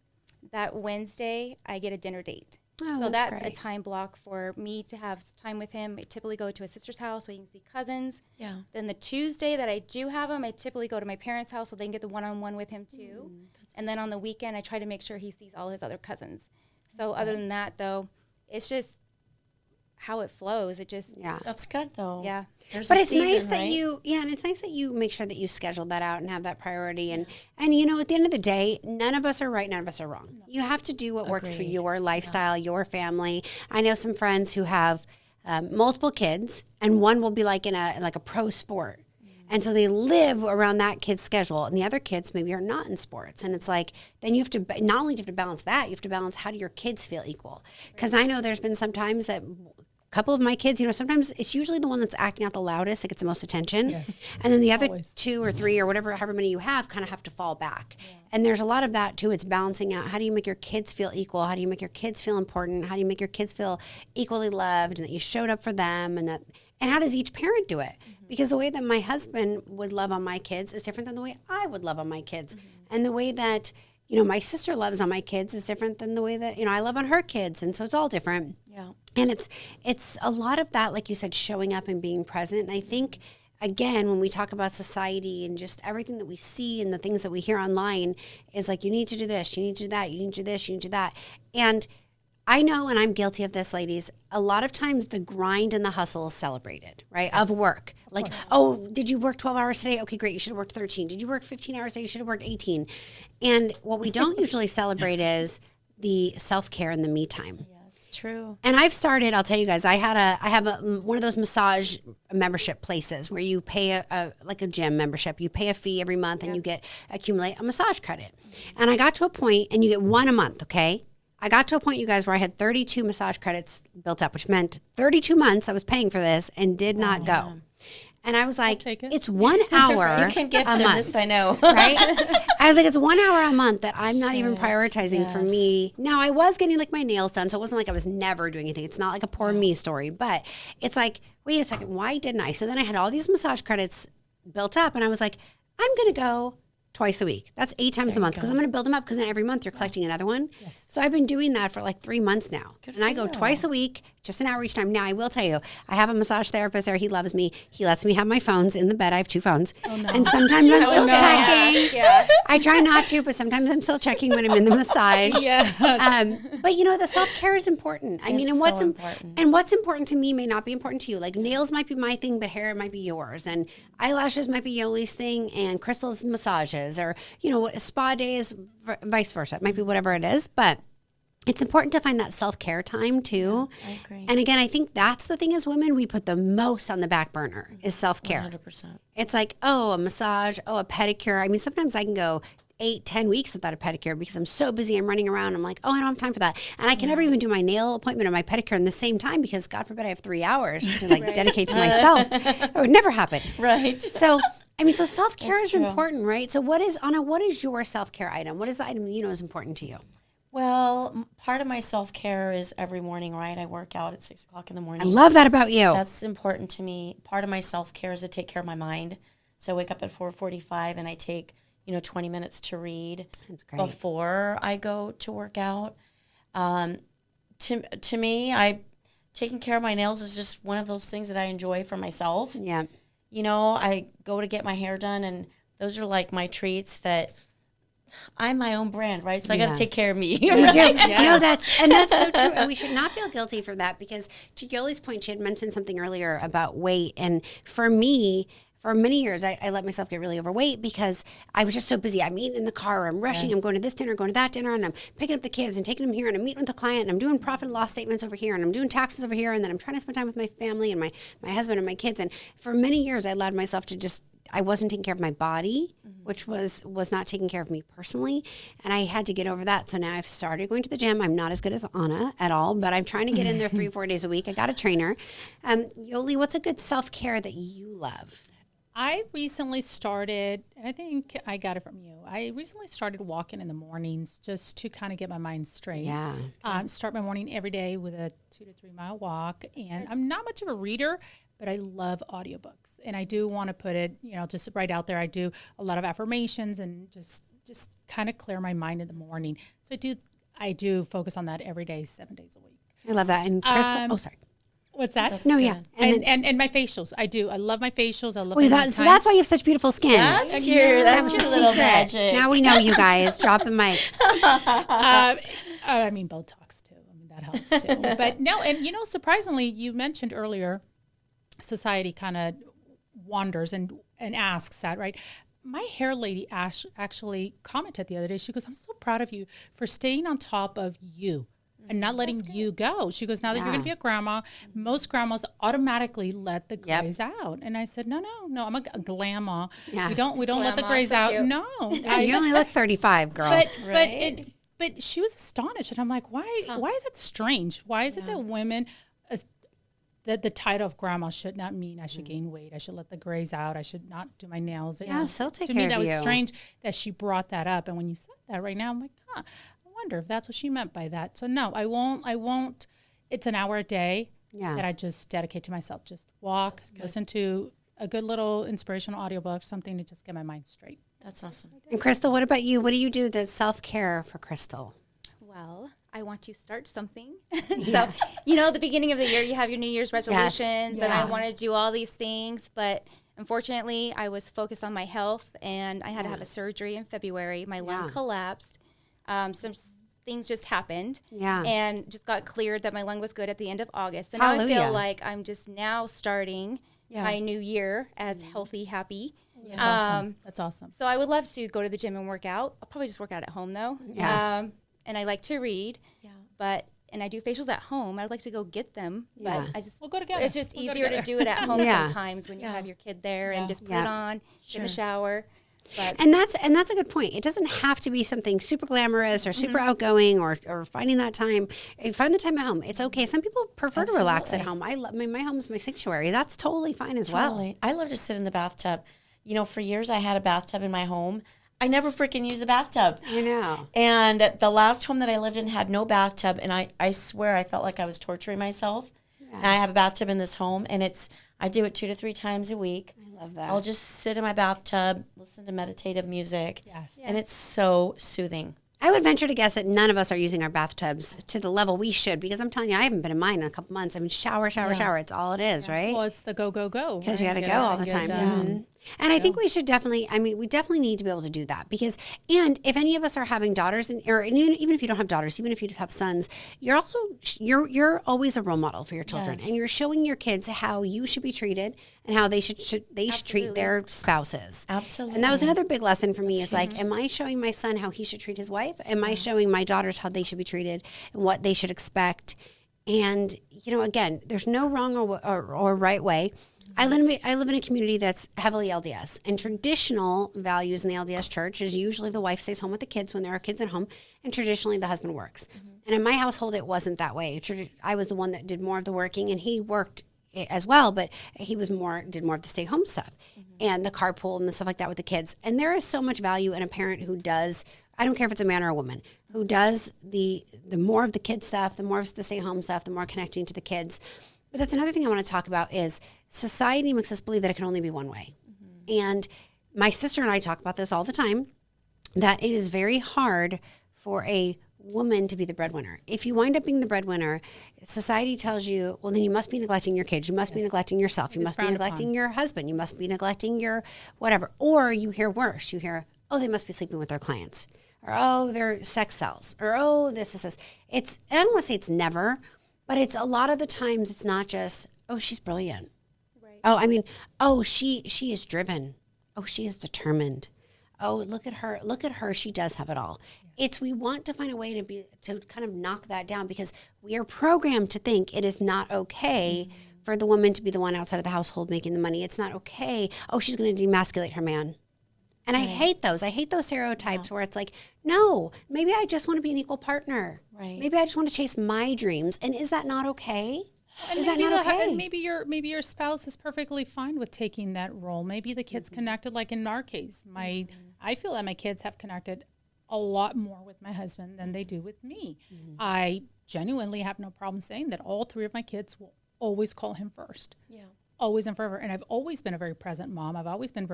Speaker 5: that Wednesday I get a dinner date.
Speaker 1: Oh,
Speaker 5: so that's
Speaker 1: great.
Speaker 5: a time block for me to have time with him. I typically go to a sister's house so he can see cousins. Yeah. Then the Tuesday that I do have him, I typically go to my parents' house so they can get the one-on-one with him too. And then on the weekend, I try to make sure he sees all his other cousins. So other than that, though, it's just how it flows. It just
Speaker 3: That's good though.
Speaker 5: Yeah.
Speaker 1: But it's nice that and it's nice that you make sure that you schedule that out and have that priority. And at the end of the day, none of us are right, none of us are wrong. No. You have to do what works for your lifestyle, your family. I know some friends who have multiple kids, and one will be like in a pro sport. And so they live around that kid's schedule, and the other kids maybe are not in sports. And it's like, then you have to, not only do you have to balance that, you have to balance how do your kids feel equal. Because I know there's been some times that a couple of my kids, sometimes it's usually the one that's acting out the loudest that gets the most attention. Yes. And then the other 2 or 3 or however many you have kind of have to fall back. Yeah. And there's a lot of that too. It's balancing out. How do you make your kids feel equal? How do you make your kids feel important? How do you make your kids feel equally loved and that you showed up for them? And how does each parent do it? Mm-hmm. Because the way that my husband would love on my kids is different than the way I would love on my kids. Mm-hmm. And the way that my sister loves on my kids is different than the way that, I love on her kids. And so it's all different. Yeah. And it's a lot of that, like you said, showing up and being present. And I think, again, when we talk about society and just everything that we see and the things that we hear online is like, you need to do this, you need to do that, you need to do this, you need to do that. And I know, and I'm guilty of this, ladies, a lot of times the grind and the hustle is celebrated, right? Of work. Like, oh, did you work 12 hours today? Okay, great. You should have worked 13. Did you work 15 hours today? You should have worked 18. And what we don't usually celebrate is the self-care and the me time.
Speaker 3: Yes, true.
Speaker 1: And I've started, I'll tell you guys, I have one of those massage membership places where you pay like a gym membership. You pay a fee every month and you accumulate a massage credit. And I got to a point, and you get one a month, okay? I got to a point, you guys, where I had 32 massage credits built up, which meant 32 months I was paying for this and did not go. And I was like, it's 1 hour
Speaker 3: You can gift
Speaker 1: a
Speaker 3: him
Speaker 1: month,
Speaker 3: this, I know.
Speaker 1: right? I was like, it's 1 hour a month that I'm not even prioritizing for
Speaker 3: Yes.
Speaker 1: me. Now, I was getting like my nails done, so it wasn't like I was never doing anything. It's not like a poor me story, but it's like, wait a second, why didn't I? So then I had all these massage credits built up, and I was like, I'm going to go twice a week. That's 8 times a month, because I'm going to build them up, because then every month you're collecting another one. Yes. So I've been doing that for like 3 months now. And I go twice a week, just an hour each time. Now, I will tell you, I have a massage therapist there. He loves me. He lets me have my phones in the bed. I have 2 phones. Oh, no. And sometimes I'm still checking.
Speaker 5: Yeah.
Speaker 1: I try not to, but sometimes I'm still checking when I'm in the massage. But you know, the self-care is important. I mean, and
Speaker 3: so important.
Speaker 1: what's important to me may not be important to you. Like nails might be my thing, but hair might be yours. And eyelashes might be Yolie's thing, and Crystal's massages, or, you know, spa days, vice versa. It might be whatever it is, but it's important to find that self-care time too.
Speaker 3: I agree.
Speaker 1: And again, I think that's the thing as women, we put the most on the back burner is self-care.
Speaker 3: 100%.
Speaker 1: It's like, oh, a massage, oh, a pedicure. I mean, sometimes I can go 8-10 weeks without a pedicure because I'm so busy. I'm running around. I'm like, oh, I don't have time for that. And I can never even do my nail appointment or my pedicure in the same time because God forbid I have 3 hours to like dedicate to myself. That would never happen.
Speaker 3: Right.
Speaker 1: So, I mean, so self-care
Speaker 3: That's
Speaker 1: is
Speaker 3: true.
Speaker 1: important, right? So Anna, what is your self-care item? What is the item you know is important to you?
Speaker 3: Well, part of my self-care is every morning, right? I work out at 6 o'clock in the morning.
Speaker 1: I love that about you.
Speaker 3: That's important to me. Part of my self-care is to take care of my mind. So I wake up at 4:45 and I take, 20 minutes to read before I go to work out. To me, taking care of my nails is just one of those things that I enjoy for myself.
Speaker 1: Yeah.
Speaker 3: I go to get my hair done, and those are like my treats that I'm my own brand, right? So I got to take care of me.
Speaker 1: You do. No, that's so true. And we should not feel guilty for that, because to Yolie's point, she had mentioned something earlier about weight. And for me, for many years, I let myself get really overweight because I was just so busy. I'm eating in the car, I'm rushing, I'm going to this dinner, going to that dinner, and I'm picking up the kids and taking them here, and I'm meeting with the client, and I'm doing profit and loss statements over here, and I'm doing taxes over here, and then I'm trying to spend time with my family and my husband and my kids. And for many years, I allowed myself to I wasn't taking care of my body, which was not taking care of me personally, and I had to get over that. So now I've started going to the gym. I'm not as good as Anna at all, but I'm trying to get in there 3-4 days a week. I got a trainer. Yolie, what's a good self-care that you love?
Speaker 4: I recently started, and I think I got it from you. I recently started walking in the mornings just to kind of get my mind straight.
Speaker 1: Yeah.
Speaker 4: Start my morning every day with a 2 to 3 mile walk. And I'm not much of a reader, but I love audiobooks. And I do want to put it, just right out there. I do a lot of affirmations and just kind of clear my mind in the morning. So I do focus on that every day, 7 days a week.
Speaker 1: I love that. And Crystal, sorry.
Speaker 4: What's that?
Speaker 3: That's
Speaker 1: No,
Speaker 3: good.
Speaker 1: yeah.
Speaker 4: And my facials. I do. I love my facials. I love
Speaker 1: Well,
Speaker 4: my
Speaker 1: so that's why you have such beautiful skin.
Speaker 3: That's your little magic.
Speaker 1: Now we know, you guys. Drop the mic.
Speaker 4: I mean, Botox too. I mean, that helps too. But no, and surprisingly, you mentioned earlier, society kind of wanders and asks that, right? My hair lady actually commented the other day. She goes, "I'm so proud of you for staying on top of you and not letting you go." She goes, "Now that you're going to be a grandma, most grandmas automatically let the grays out." And I said, "No, I'm a glamma.
Speaker 1: Yeah.
Speaker 4: We don't let the
Speaker 5: Glamma,
Speaker 4: grays
Speaker 5: so
Speaker 4: out.
Speaker 5: cute.
Speaker 4: No."
Speaker 1: You only look 35, girl.
Speaker 4: But she was astonished, and I'm like, why is that strange? Why is it that women, that the title of grandma should not mean I should gain weight? I should let the grays out. I should not do my nails.
Speaker 1: Yeah, so take
Speaker 4: to
Speaker 1: care
Speaker 4: me, that
Speaker 1: of
Speaker 4: was
Speaker 1: you.
Speaker 4: strange that she brought that up. And when you said that right now, I'm like, I wonder if that's what she meant by that. So no, I won't. It's an hour a day that I just dedicate to myself. Just walk, listen to a good little inspirational audiobook, something to just get my mind straight.
Speaker 3: That's awesome.
Speaker 1: And Crystal, what about you? What do you do that's self-care for Crystal?
Speaker 5: Well, I want to start something. So, the beginning of the year, you have your New Year's resolutions, and I want to do all these things. But unfortunately, I was focused on my health, and I had to have a surgery in February. My lung collapsed. Some things things just happened.
Speaker 1: Yeah.
Speaker 5: And just got cleared that my lung was good at the end of August. So now I
Speaker 1: Hallelujah.
Speaker 5: feel like I'm just now starting my new year as healthy, happy.
Speaker 4: That's awesome.
Speaker 5: So I would love to go to the gym and work out. I'll probably just work out at home though.
Speaker 1: Yeah.
Speaker 5: And I like to read. Yeah. And I do facials at home. I'd like to go get them, but I just
Speaker 4: We'll go together.
Speaker 5: it's just
Speaker 4: We'll go
Speaker 5: easier to
Speaker 4: together.
Speaker 5: do it at home
Speaker 1: Yeah.
Speaker 5: sometimes when you have your kid there and just put
Speaker 1: Yeah.
Speaker 5: it on, get in the shower. But
Speaker 1: And that's a good point. It doesn't have to be something super glamorous or super outgoing or finding that time. Find the time at home. It's okay. Some people prefer to relax at home. I mean, my home is my sanctuary. That's totally fine as well.
Speaker 3: Totally. I love to sit in the bathtub. You know, for years I had a bathtub in my home. I never freaking used the bathtub.
Speaker 1: I know.
Speaker 3: And the last home that I lived in had no bathtub, and I swear I felt like I was torturing myself. And I have a bathtub in this home, and I do it 2 to 3 times a week.
Speaker 1: I love that.
Speaker 3: I'll just sit in my bathtub, listen to meditative music,
Speaker 4: Yes.
Speaker 3: and it's so soothing.
Speaker 1: I would venture to guess that none of us are using our bathtubs to the level we should, because I'm telling you, I haven't been in mine in a couple months. I mean, shower. It's all it is, right?
Speaker 4: Well, it's the go.
Speaker 1: Because you got to go all the time. Mhm. And I think we should definitely, we definitely need to be able to do that because, and if any of us are having daughters, or even if you don't have daughters, even if you just have sons, you're always a role model for your children, and you're showing your kids how you should be treated and how they should treat their spouses.
Speaker 3: Absolutely.
Speaker 1: And that was another big lesson for me is like, am I showing my son how he should treat his wife? Am I showing my daughters how they should be treated and what they should expect? And, again, there's no wrong or right way. I live in a community that's heavily LDS, and traditional values in the LDS church is usually the wife stays home with the kids when there are kids at home, and traditionally the husband works. And in my household, it wasn't that way. I was the one that did more of the working, and he worked as well, but he did more of the stay home stuff and the carpool and the stuff like that with the kids. And there is so much value in a parent who does, I don't care if it's a man or a woman, who does the more of the kid stuff, the more of the stay home stuff, the more connecting to the kids. But that's another thing I want to talk about is society makes us believe that it can only be one way. And my sister and I talk about this all the time, that it is very hard for a woman to be the breadwinner. If you wind up being the breadwinner, society tells you, well, then you must be neglecting your kids. You must be neglecting yourself. You must be neglecting your husband. You must be neglecting your whatever. Or you hear worse. You hear, oh, they must be sleeping with their clients. Or, oh, they're sex sells. Or, oh, this is this. I don't want to say it's never, but it's a lot of the times it's not just, oh, she's brilliant. Right. Oh, she is driven. Oh, she is determined. Oh, look at her. She does have it all. We want to find a way to kind of knock that down because we are programmed to think it is not okay for the woman to be the one outside of the household making the money. It's not okay. Oh, she's going to demasculate her man. And I hate those. I hate those stereotypes where it's like, no, maybe I just want to be an equal partner.
Speaker 3: Right.
Speaker 1: Maybe I just want to chase my dreams. And is that not okay?
Speaker 4: And
Speaker 1: is that not okay?
Speaker 4: And maybe your spouse is perfectly fine with taking that role. Maybe the kids connected, like in our case. I feel that my kids have connected a lot more with my husband than they do with me. I genuinely have no problem saying that all 3 of my kids will always call him first. Yeah. Always and forever. And I've always been a very present mom. I've always been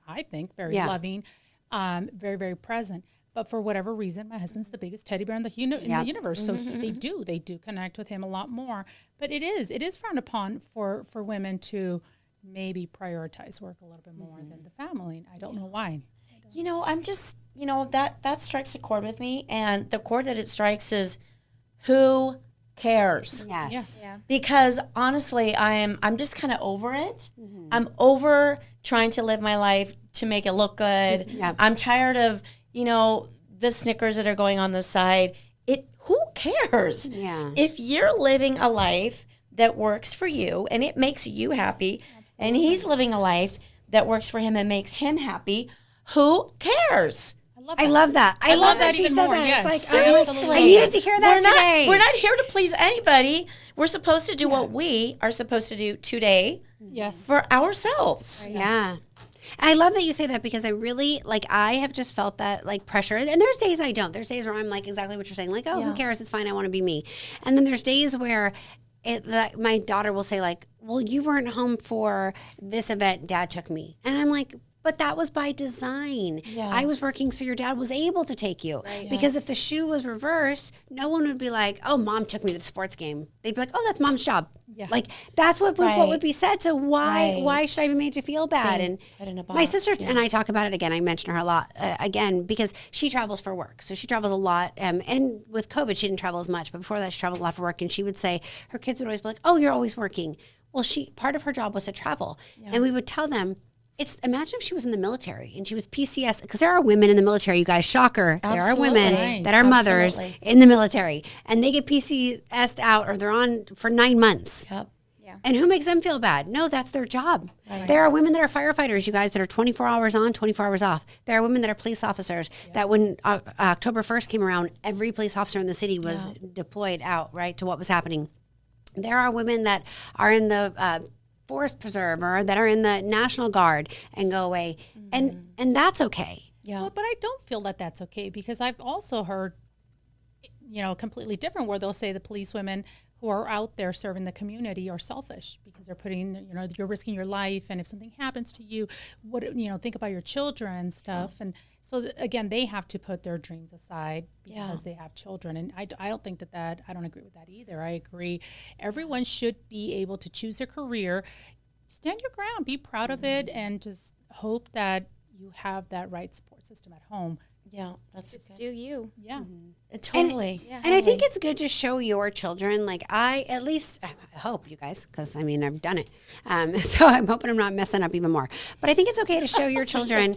Speaker 4: I think very loving, very, very present. But for whatever reason, my husband's the biggest teddy bear in the universe. So they do connect with him a lot more. But it is frowned upon for women to maybe prioritize work a little bit more than the family. I don't know why.
Speaker 3: I'm just, that strikes a chord with me. And the chord that it strikes is who cares?
Speaker 1: Yes.
Speaker 5: yeah.
Speaker 3: Because honestly, I'm just kind of over it. I'm over trying to live my life to make it look good.
Speaker 1: Yeah.
Speaker 3: I'm tired of, the Snickers that are going on the side. Who cares?
Speaker 1: Yeah.
Speaker 3: If you're living a life that works for you and it makes you happy, and he's living a life that works for him and makes him happy, who cares?
Speaker 1: I love that. I love that she
Speaker 4: even
Speaker 1: said
Speaker 4: more.
Speaker 1: that.
Speaker 4: Yes.
Speaker 1: It's like,
Speaker 3: Seriously.
Speaker 1: I needed to hear that today.
Speaker 3: We're not here to please anybody. We're supposed to do what we are supposed to do today for ourselves.
Speaker 1: Yeah. I love that you say that because I really, I have just felt that, pressure. And there's days I don't. There's days where I'm exactly what you're saying. Who cares? It's fine. I want to be me. And then there's days where my daughter will say, well, you weren't home for this event. Dad took me. And I'm like, but that was by design.
Speaker 3: Yes.
Speaker 1: I was working so your dad was able to take you. Right. Because if the shoe was reversed, no one would be like, oh, mom took me to the sports game. They'd be like, oh, that's mom's job.
Speaker 4: Yeah.
Speaker 1: Like that's what
Speaker 3: Right.
Speaker 1: would be said. So why
Speaker 3: Right.
Speaker 1: should I be made to feel bad?
Speaker 3: Being
Speaker 1: And
Speaker 3: put in a
Speaker 1: my
Speaker 3: box,
Speaker 1: sister
Speaker 3: yeah.
Speaker 1: and I talk about it again. I mention her a lot again because she travels for work. So she travels a lot. And with COVID, she didn't travel as much. But before that, she traveled a lot for work. And she would say her kids would always be like, "Oh, you're always working." Well, part of her job was to travel, and we would tell them. Imagine if she was in the military and she was PCS, because there are women in the military, you guys, shocker. There are women
Speaker 3: Absolutely.
Speaker 1: that are mothers
Speaker 3: Absolutely.
Speaker 1: in the military and they get PCS'd out or they're on for 9 months.
Speaker 3: Yep.
Speaker 1: And who makes them feel bad? No, that's their job. There are women that are firefighters, you guys, that are 24 hours on, 24 hours off. There are women that are police officers that when October 1st came around, every police officer in the city was deployed out, right, to what was happening. There are women that are in the forest preserve or that are in the National Guard and go away. And that's okay.
Speaker 3: Yeah.
Speaker 4: Well, but I don't feel that that's okay, because I've also heard, completely different, where they'll say the police women who are out there serving the community are selfish because they're putting, you're risking your life. And if something happens to you, think about your children and stuff. And so again, they have to put their dreams aside because they have children. And I don't think that I don't agree with that either. I agree. Everyone should be able to choose their career, stand your ground, be proud of it, and just hope that you have that right support system at home.
Speaker 3: Yeah, that's
Speaker 5: Just
Speaker 3: good.
Speaker 5: do you.
Speaker 4: Yeah.
Speaker 3: Totally.
Speaker 1: And I think it's good to show your children, like I hope you guys, because I mean, I've done it. So I'm hoping I'm not messing up even more. But I think it's okay to show your children,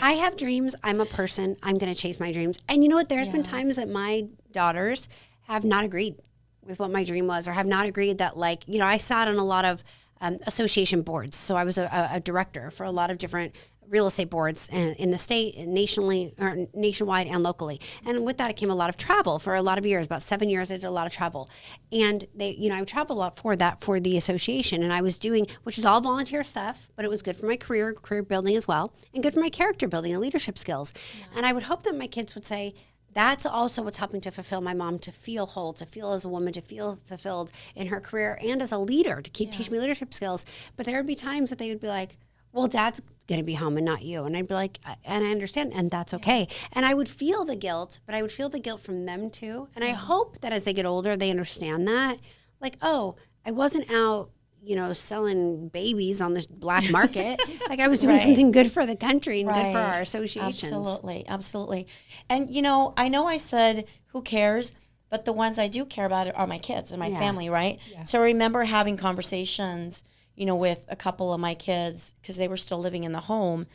Speaker 1: I have dreams. I'm a person. I'm going to chase my dreams. And you know what? There's been times that my daughters have not agreed with what my dream was, or have not agreed that, like, I sat on a lot of association boards. So I was a director for a lot of different real estate boards in the state and nationwide and locally. And with that, it came a lot of travel for a lot of years. About 7 years, I did a lot of travel. And I would travel a lot for the association. And I was doing, which is all volunteer stuff, but it was good for my career building as well, and good for my character building and leadership skills. And I would hope that my kids would say, that's also what's helping to fulfill my mom, to feel whole, to feel as a woman, to feel fulfilled in her career and as a leader, to teach me leadership skills. But there would be times that they would be like, well, Dad's going to be home and not you. And I'd be like, and I understand, and that's okay. And I would feel the guilt, but I would feel the guilt from them too. And I hope that as they get older, they understand that. Like, oh, I wasn't out, selling babies on the black market. Like I was doing something good for the country and good for our associations.
Speaker 3: Absolutely. Absolutely. And, I know I said, who cares? But the ones I do care about are my kids and my family, right? Yeah. So I remember having conversations, with a couple of my kids, because they were still living in the home,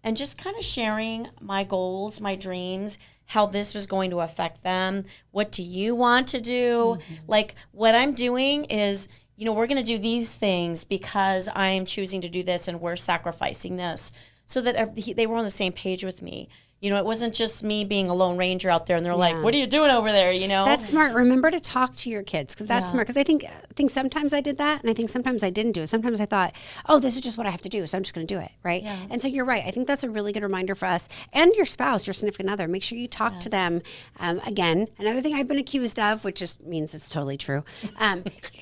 Speaker 3: and just kind of sharing my goals, my dreams, how this was going to affect them. What do you want to do? Like, what I'm doing is, we're going to do these things because I'm choosing to do this and we're sacrificing this, so that they were on the same page with me. It wasn't just me being a lone ranger out there and they're like, what are you doing over there?
Speaker 1: That's smart. Remember to talk to your kids, because that's smart. Because I think sometimes I did that, and I think sometimes I didn't do it. Sometimes I thought, oh, this is just what I have to do, so I'm just going to do it, right? Yeah. And so you're right. I think that's a really good reminder for us and your spouse, your significant other. Make sure you talk to them. Again, another thing I've been accused of, which just means it's totally true,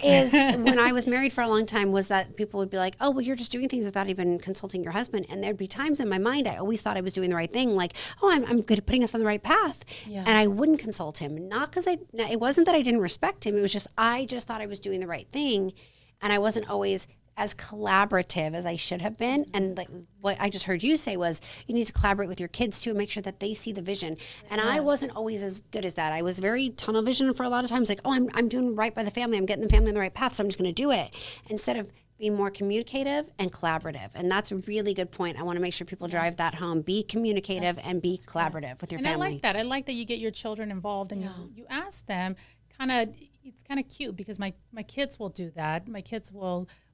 Speaker 1: is when I was married for a long time, was that people would be like, oh, well, you're just doing things without even consulting your husband. And there'd be times in my mind I always thought I was doing the right thing, like, oh, I'm good at putting us on the right path. Yeah. And I wouldn't consult him. Not because it wasn't that I didn't respect him. It was just, I just thought I was doing the right thing. And I wasn't always as collaborative as I should have been. And like what I just heard you say was, you need to collaborate with your kids too, and make sure that they see the vision. And I wasn't always as good as that. I was very tunnel vision for a lot of times, like, oh, I'm doing right by the family. I'm getting the family on the right path, so I'm just going to do it. Instead of being more communicative and collaborative. And that's a really good point. I want to make sure people drive that home. Be communicative and be collaborative with your family.
Speaker 4: I like that. I like that you get your children involved and you ask them. It's kind of cute, because my kids will do that.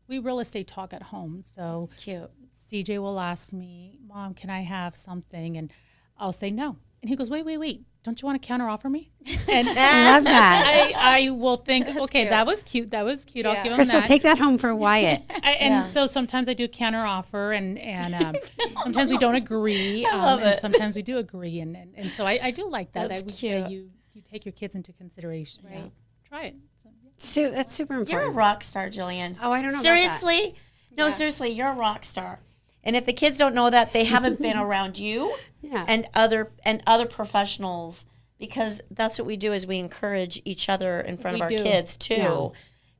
Speaker 4: We real estate talk at home. So
Speaker 3: it's cute.
Speaker 4: CJ will ask me, Mom, can I have something? And I'll say no. And he goes, wait. Don't you want to counter offer me? And
Speaker 1: I love that.
Speaker 4: I will think, okay, cute. That was cute. I'll give him
Speaker 1: Crystal,
Speaker 4: that.
Speaker 1: take that home for Wyatt.
Speaker 4: So sometimes I do counter offer, and sometimes we don't agree.
Speaker 3: I love it.
Speaker 4: And sometimes we do agree. And so I do like that.
Speaker 3: That's cute.
Speaker 4: You take your kids into consideration. Right. Yeah. Try it.
Speaker 1: So that's super important.
Speaker 3: You're a rock star, Jillian.
Speaker 1: Oh, I don't know.
Speaker 3: Seriously?
Speaker 1: About that.
Speaker 3: No, seriously, you're a rock star. And if the kids don't know that, they haven't been around you and other professionals, because that's what we do, is we encourage each other in front of our kids too.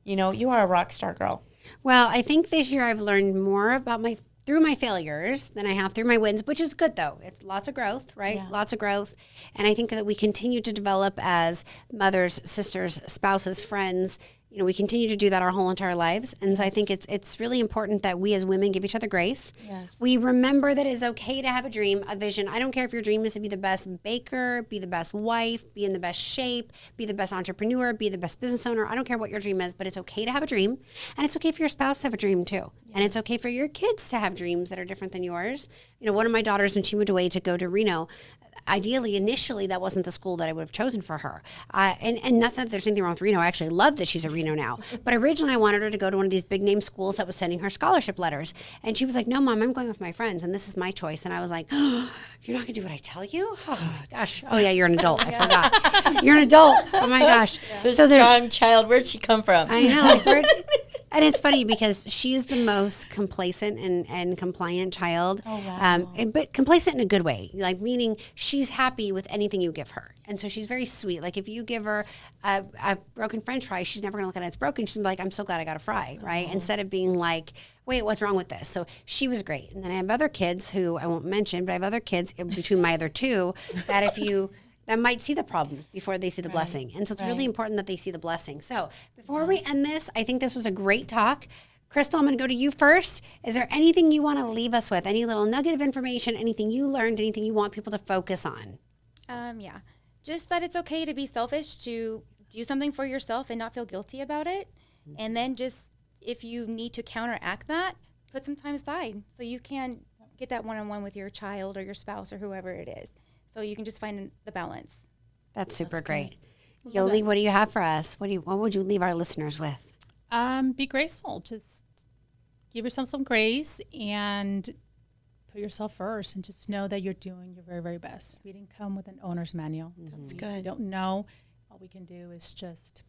Speaker 3: You are a rock star girl.
Speaker 1: Well, I think this year I've learned more about through my failures than I have through my wins, which is good though. It's lots of growth, right?
Speaker 3: Yeah.
Speaker 1: Lots of growth. And I think that we continue to develop as mothers, sisters, spouses, friends. We continue to do that our whole entire lives. And so I think it's really important that we as women give each other grace.
Speaker 3: Yes.
Speaker 1: We remember that it's okay to have a dream, a vision. I don't care if your dream is to be the best baker, be the best wife, be in the best shape, be the best entrepreneur, be the best business owner. I don't care what your dream is, but it's okay to have a dream. And it's okay for your spouse to have a dream too. Yes. And it's okay for your kids to have dreams that are different than yours. One of my daughters, when she moved away to go to Reno, ideally, initially, that wasn't the school that I would have chosen for her. And not that there's anything wrong with Reno. I actually love that she's a Reno now. But originally, I wanted her to go to one of these big name schools that was sending her scholarship letters. And she was like, no, Mom, I'm going with my friends, and this is my choice. And I was like, oh, you're not going to do what I tell you? Oh, gosh. Oh, yeah, you're an adult. I forgot. You're an adult. Oh, my gosh.
Speaker 3: This strong child, where'd she come from?
Speaker 1: I know. And it's funny because she's the most complacent and compliant child. Oh, wow. But complacent in a good way, like meaning she's happy with anything you give her. And so she's very sweet. Like if you give her a broken French fry, she's never going to look at it as broken. She's like, I'm so glad I got a fry, right? Instead of being like, wait, what's wrong with this? So she was great. And then I have other kids who I won't mention, but I have other kids between my other two that might see the problem before they see the blessing. And so it's really important that they see the blessing. So before we end this, I think this was a great talk. Crystal, I'm going to go to you first. Is there anything you want to leave us with? Any little nugget of information, anything you learned, anything you want people to focus on?
Speaker 5: Yeah. Just that it's okay to be selfish, to do something for yourself and not feel guilty about it. And then just, if you need to counteract that, put some time aside so you can get that one-on-one with your child or your spouse or whoever it is. So you can just find the balance.
Speaker 1: That's super great. Yolie, what do you have for us? What would you leave our listeners with?
Speaker 4: Be graceful. Just give yourself some grace and put yourself first, and just know that you're doing your very, very best. We didn't come with an owner's manual.
Speaker 3: That's good.
Speaker 4: We don't know. All we can do is just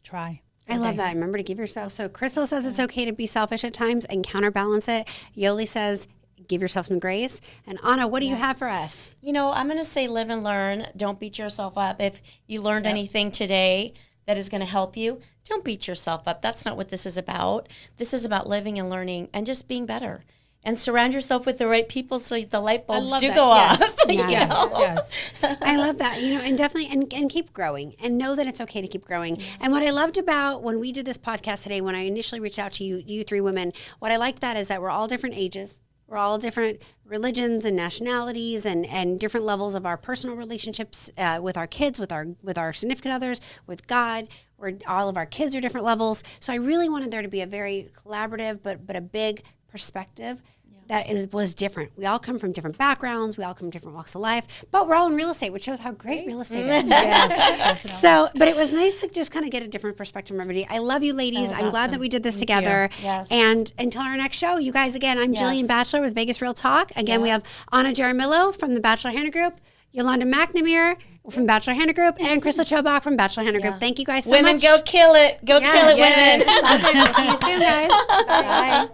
Speaker 4: try.
Speaker 1: I love that. Remember to give yourself. So Crystal says it's okay to be selfish at times and counterbalance it. Yolie says give yourself some grace. And Anna, what do you have for us?
Speaker 3: I'm going to say live and learn. Don't beat yourself up. If you learned anything today that is going to help you, don't beat yourself up. That's not what this is about. This is about living and learning and just being better. And surround yourself with the right people so the light bulbs do go off.
Speaker 4: Yes.
Speaker 1: I love that. And definitely, and keep growing, and know that it's okay to keep growing. Yeah. And what I loved about when we did this podcast today, when I initially reached out to you three women, what I liked that is that we're all different ages. We're all different religions and nationalities and different levels of our personal relationships with our kids, with our significant others, with God. All of our kids are different levels. So I really wanted there to be a very collaborative but a big perspective that was different. We all come from different backgrounds. We all come from different walks of life, but we're all in real estate, which shows how great real estate is. But it was nice to just kind of get a different perspective from everybody. I love you, ladies. I'm glad that we did this together.
Speaker 3: Yes.
Speaker 1: And until our next show, you guys, again, I'm Jillian Batchelor with Vegas Real Talk. Again, we have Anna Jaramillo from the Batchelor Hannah Group, Yolie McNamara from Batchelor Hannah Group, and Crystal Chobak from Batchelor Hannah Group. Thank you guys so much.
Speaker 3: Women, go kill it. Go kill it, women.
Speaker 1: We'll see you soon, guys. Bye.